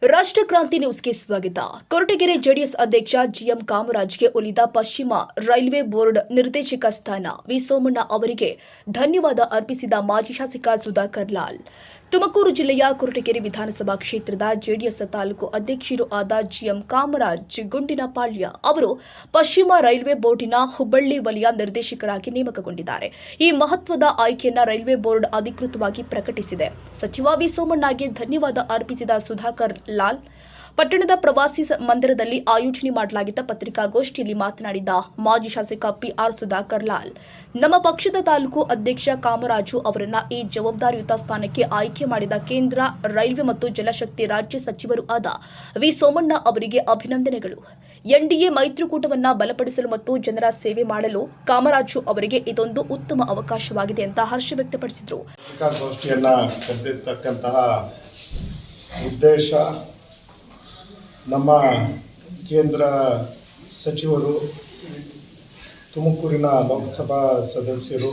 ರಾಷ್ಟ್ರ ಕ್ರಾಂತಿ ನ್ಯೂಸ್ಗೆ ಸ್ವಾಗತ. ಕೊರಟಗೆರೆ ಜೆಡಿಎಸ್ ಅಧ್ಯಕ್ಷ ಜಿಎಂ ಕಾಮರಾಜ್ಗೆ ಒಲಿದ ಪಶ್ಚಿಮ ರೈಲ್ವೆ ಬೋರ್ಡ್ ನಿರ್ದೇಶಕ ಸ್ಥಾನ ವಿ ಸೋಮಣ್ಣ ಅವರಿಗೆ ಧನ್ಯವಾದ ಅರ್ಪಿಸಿದ ಮಾಜಿ ಶಾಸಕ ಸುಧಾಕರ್ ಲಾಲ್. ತುಮಕೂರು ಜಿಲ್ಲೆಯ ಕೊರಟಗೆರೆ ವಿಧಾನಸಭಾ ಕ್ಷೇತ್ರದ ಜೆಡಿಎಸ್ ತಾಲೂಕು ಅಧ್ಯಕ್ಷರು ಆದ ಜಿಎಂ ಕಾಮರಾಜ್ ಗುಂಡಿನಪಾಳ್ಯ ಅವರು ಪಶ್ಚಿಮ ರೈಲ್ವೆ ಬೋರ್ಡಿನ ಹುಬ್ಬಳ್ಳಿ ವಲಯ ನಿರ್ದೇಶಕರಾಗಿ ನೇಮಕಗೊಂಡಿದ್ದಾರೆ. ಈ ಮಹತ್ವದ ಆಯ್ಕೆಯನ್ನು ರೈಲ್ವೆ ಬೋರ್ಡ್ ಅಧಿಕೃತವಾಗಿ ಪ್ರಕಟಿಸಿದೆ. ಸಚಿವ ವಿ ಸೋಮಣ್ಣಗೆ ಧನ್ಯವಾದ ಅರ್ಪಿಸಿದ ಸುಧಾಕರ್ ಲಾಲ್ ಪಟ್ಟಣದ ಪ್ರವಾಸಿ ಮಂದಿರದಲ್ಲಿ ಆಯೋಜನೆ ಮಾಡಲಾಗಿದ್ದ ಪತ್ರಿಕಾಗೋಷ್ಠಿಯಲ್ಲಿ ಮಾತನಾಡಿದ ಮಾಜಿ ಶಾಸಕ ಪಿಆರ್ ಸುಧಾಕರ್ ಲಾಲ್, ನಮ್ಮ ಪಕ್ಷದ ತಾಲೂಕು ಅಧ್ಯಕ್ಷ ಕಾಮರಾಜು ಅವರನ್ನ ಈ ಜವಾಬ್ದಾರಿಯುತ ಸ್ಥಾನಕ್ಕೆ ಆಯ್ಕೆ ಮಾಡಿದ ಕೇಂದ್ರ ರೈಲ್ವೆ ಮತ್ತು ಜಲಶಕ್ತಿ ರಾಜ್ಯ ಸಚಿವರು ಆದ ವಿ ಸೋಮಣ್ಣ ಅವರಿಗೆ ಅಭಿನಂದನೆಗಳು. ಎನ್ಡಿಎ ಮೈತ್ರಿಕೂಟವನ್ನು ಬಲಪಡಿಸಲು ಮತ್ತು ಜನರ ಸೇವೆ ಮಾಡಲು ಕಾಮರಾಜು ಅವರಿಗೆ ಇದೊಂದು ಉತ್ತಮ ಅವಕಾಶವಾಗಿದೆ ಅಂತ ಹರ್ಷ ವ್ಯಕ್ತಪಡಿಸಿದರು. ಉದ್ದೇಶ ನಮ್ಮ ಕೇಂದ್ರ ಸಚಿವರು, ತುಮಕೂರಿನ ಲೋಕಸಭಾ ಸದಸ್ಯರು,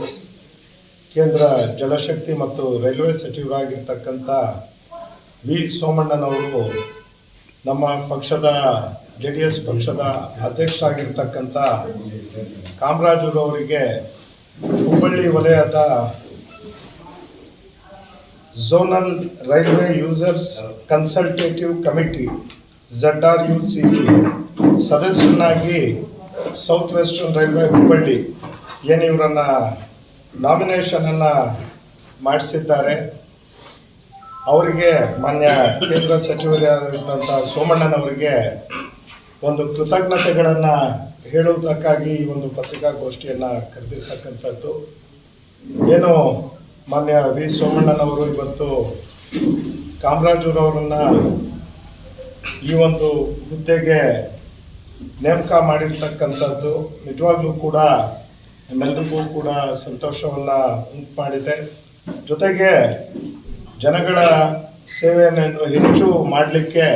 ಕೇಂದ್ರ ಜಲಶಕ್ತಿ ಮತ್ತು ರೈಲ್ವೆ ಸಚಿವರಾಗಿರ್ತಕ್ಕಂಥ ವಿ ಸೋಮಣ್ಣನವರು ನಮ್ಮ ಪಕ್ಷದ ಜೆಡಿಎಸ್ ಪಕ್ಷದ ಅಧ್ಯಕ್ಷರಾಗಿರ್ತಕ್ಕಂಥ ಕಾಮರಾಜರವರಿಗೆ ಹುಬ್ಬಳ್ಳಿ ವಲಯದ zonal railway users consultative committee ZRUCC ಸದಸ್ಯನಾಗಿ ಸೌತ್ ವೆಸ್ಟರ್ನ್ ರೈಲ್ವೆ ಹುಬ್ಬಳ್ಳಿ ಇವರನ್ನು ನಾಮಿನೇಷನನ್ನು ಮಾಡಿಸಿದ್ದಾರೆ. ಅವರಿಗೆ ಮಾನ್ಯ ಕೇಂದ್ರ ಸಚಿವರಾದಂಥ ಸೋಮಣ್ಣನವರಿಗೆ ಒಂದು ಕೃತಜ್ಞತೆಗಳನ್ನು ಹೇಳುವುದಕ್ಕಾಗಿ ಈ ಒಂದು ಪತ್ರಿಕಾಗೋಷ್ಠಿಯನ್ನು ಕರೆದಿರ್ತಕ್ಕಂಥದ್ದು. ಏನು ಮಾನ್ಯ ವಿ ಸೋಮಣ್ಣನವರು ಇವತ್ತು ಕಾಮರಾಜರವರನ್ನು ಈ ಒಂದು ಹುದ್ದೆಗೆ ನೇಮಕ ಮಾಡಿರ್ತಕ್ಕಂಥದ್ದು ನಿಜವಾಗ್ಲೂ ಕೂಡ ನಮ್ಮೆಲ್ಲರಿಗೂ ಕೂಡ ಸಂತೋಷವನ್ನು ಉಂಟು ಮಾಡಿದೆ. ಜೊತೆಗೆ ಜನಗಳ ಸೇವೆಯನ್ನು ಹೆಚ್ಚು ಮಾಡಲಿಕ್ಕೆ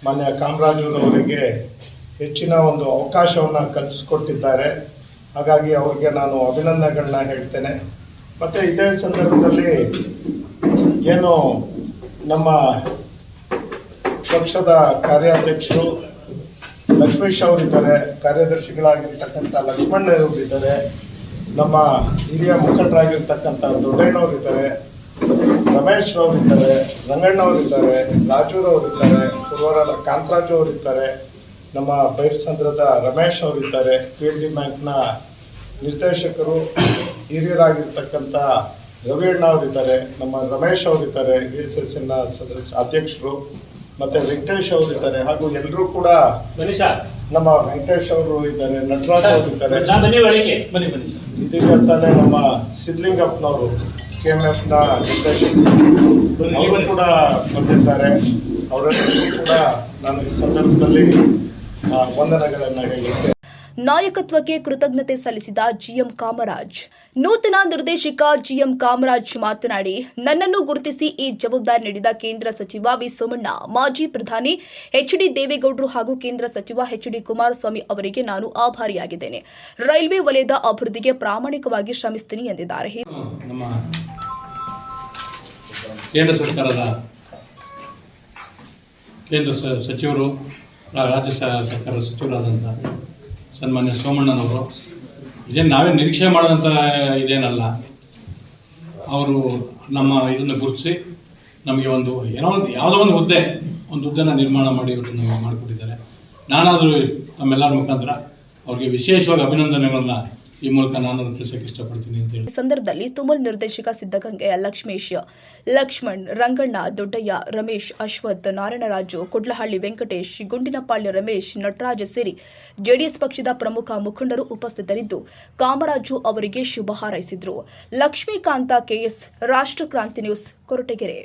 ಮಾನ್ಯ ಕಾಮರಾಜರವರಿಗೆ ಹೆಚ್ಚಿನ ಒಂದು ಅವಕಾಶವನ್ನು ಕಲ್ಪಿಸಿಕೊಟ್ಟಿದ್ದಾರೆ. ಹಾಗಾಗಿ ಅವರಿಗೆ ನಾನು ಅಭಿನಂದನೆಗಳನ್ನ ಹೇಳ್ತೇನೆ. ಮತ್ತು ಇದೇ ಸಂದರ್ಭದಲ್ಲಿ ಏನು ನಮ್ಮ ಪಕ್ಷದ ಕಾರ್ಯಾಧ್ಯಕ್ಷರು ಲಕ್ಷ್ಮೀಶ್ ಅವರಿದ್ದಾರೆ, ಕಾರ್ಯದರ್ಶಿಗಳಾಗಿರ್ತಕ್ಕಂಥ ಲಕ್ಷ್ಮಣ್ ಅವರಿದ್ದಾರೆ, ನಮ್ಮ ಹಿರಿಯ ಮುಖಂಡರಾಗಿರ್ತಕ್ಕಂಥ ದೊಡ್ಡಯ್ಯನವರಿದ್ದಾರೆ, ರಮೇಶ್ ಅವರಿದ್ದಾರೆ, ರಂಗಣ್ಣವರಿದ್ದಾರೆ, ರಾಜೂರವರಿದ್ದಾರೆ, ಪೂರ್ವರ ಕಾಂತರಾಜು ಅವರಿದ್ದಾರೆ, ನಮ್ಮ ಬೈರ್ಸಂದ್ರದ ರಮೇಶ್ ಅವರಿದ್ದಾರೆ, PNB ಬ್ಯಾಂಕ್ನ ನಿರ್ದೇಶಕರು ಹಿರಿಯರಾಗಿರ್ತಕ್ಕಂಥ ರವಿ ಅಣ್ಣ ಅವರಿದ್ದಾರೆ, ನಮ್ಮ ರಮೇಶ್ ಅವರಿದ್ದಾರೆ, VSSನ ಸದಸ್ಯ ಅಧ್ಯಕ್ಷರು, ಮತ್ತು ವೆಂಕಟೇಶ್ ಅವರಿದ್ದಾರೆ. ಹಾಗೂ ಎಲ್ಲರೂ ಕೂಡ ನಮ್ಮ ವೆಂಕಟೇಶ್ ಅವರು ಇದ್ದಾರೆ, ನಟರಾಜ್ ಅವರಿದ್ದಾರೆ. ಇದೀಗ ತಾನೇ ನಮ್ಮ ಸಿದ್ಲಿಂಗಪ್ಪನವರು KMFನ ನಿರ್ದೇಶಕರು ಅವರು ಕೂಡ ಬಂದಿದ್ದಾರೆ. ಅವರೆಲ್ಲರೂ ಕೂಡ ನಾನು ಈ ಸಂದರ್ಭದಲ್ಲಿ ವಂದನೆಗಳನ್ನು ಹೇಳಿದ್ದೆ. ನಾಯಕತ್ವಕ್ಕೆ ಕೃತಜ್ಞತೆ ಸಲ್ಲಿಸಿದ ಜಿಎಂ ಕಾಮರಾಜ್. ನೂತನ ನಿರ್ದೇಶಕ ಜಿಎಂ ಕಾಮರಾಜ್ ಮಾತನಾಡಿ, ನನ್ನನ್ನು ಗುರುತಿಸಿ ಈ ಜವಾಬ್ದಾರಿ ನೀಡಿದ ಕೇಂದ್ರ ಸಚಿವ ವಿ ಸೋಮಣ್ಣ, ಮಾಜಿ ಪ್ರಧಾನಿ HD ದೇವೇಗೌಡರು ಹಾಗೂ ಕೇಂದ್ರ ಸಚಿವ HD ಕುಮಾರಸ್ವಾಮಿ ಅವರಿಗೆ ನಾನು ಆಭಾರಿಯಾಗಿದ್ದೇನೆ. ರೈಲ್ವೆ ವಲಯದ ಅಭಿವೃದ್ಧಿಗೆ ಪ್ರಾಮಾಣಿಕವಾಗಿ ಶ್ರಮಿಸುತ್ತೀನಿ ಎಂದಿದ್ದಾರೆ. ನಮ್ಮ ಕೇಂದ್ರ ಸರ್ಕಾರದ ಕೇಂದ್ರ ಸಚಿವರು, ರಾಜ್ಯ ಸರ್ಕಾರದ ಸಚಿವರಾದಂಥ ಸನ್ಮಾನ್ಯ ಸೋಮಣ್ಣನವರು ಇದೇನು ನಾವೇ ನಿರೀಕ್ಷೆ ಮಾಡೋದಂಥ ಇದೇನಲ್ಲ. ಅವರು ನಮ್ಮ ಇದನ್ನು ಗುರುತಿಸಿ ನಮಗೆ ಒಂದು ಏನೋ ಒಂದು ಯಾವುದೋ ಒಂದು ಹುದ್ದೆನ ನಿರ್ಮಾಣ ಮಾಡಿ ಇವತ್ತು ನಮಗೆ ಮಾಡಿಕೊಟ್ಟಿದ್ದಾರೆ. ನಾನಾದರೂ ನಮ್ಮೆಲ್ಲರ ಮುಖಾಂತರ ಅವ್ರಿಗೆ ವಿಶೇಷವಾಗಿ ಅಭಿನಂದನೆಗಳನ್ನ ಈ ಮೂಲಕ ನಾನು ತಿಳಿಸಕ್ಕೆ ಇಷ್ಟಪಡ್ತೀನಿ ಅಂತ ಹೇಳಿ. ಈ ಸಂದರ್ಭದಲ್ಲಿ ತುಮಲ್ ನಿರ್ದೇಶಕ ಸಿದ್ದಗಂಗೆಯ ಲಕ್ಷ್ಮೇಶ್, ಲಕ್ಷ್ಮಣ್, ರಂಗಣ್ಣ, ದೊಡ್ಡಯ್ಯ, ರಮೇಶ್, ಅಶ್ವಥ್, ನಾರಾಯಣರಾಜು, ಕುಡ್ಲಹಳ್ಳಿ ವೆಂಕಟೇಶ್, ಗುಂಡಿನಪಾಳ್ಯ ರಮೇಶ್, ನಟರಾಜ್ ಸೇರಿ ಜೆಡಿಎಸ್ ಪಕ್ಷದ ಪ್ರಮುಖ ಮುಖಂಡರು ಉಪಸ್ಥಿತರಿದ್ದು ಕಾಮರಾಜು ಅವರಿಗೆ ಶುಭ ಹಾರೈಸಿದರು. ಲಕ್ಷ್ಮೀಕಾಂತ KS, ರಾಷ್ಟ್ರ ಕ್ರಾಂತಿ ನ್ಯೂಸ್, ಕೊರಟಗೆರೆ.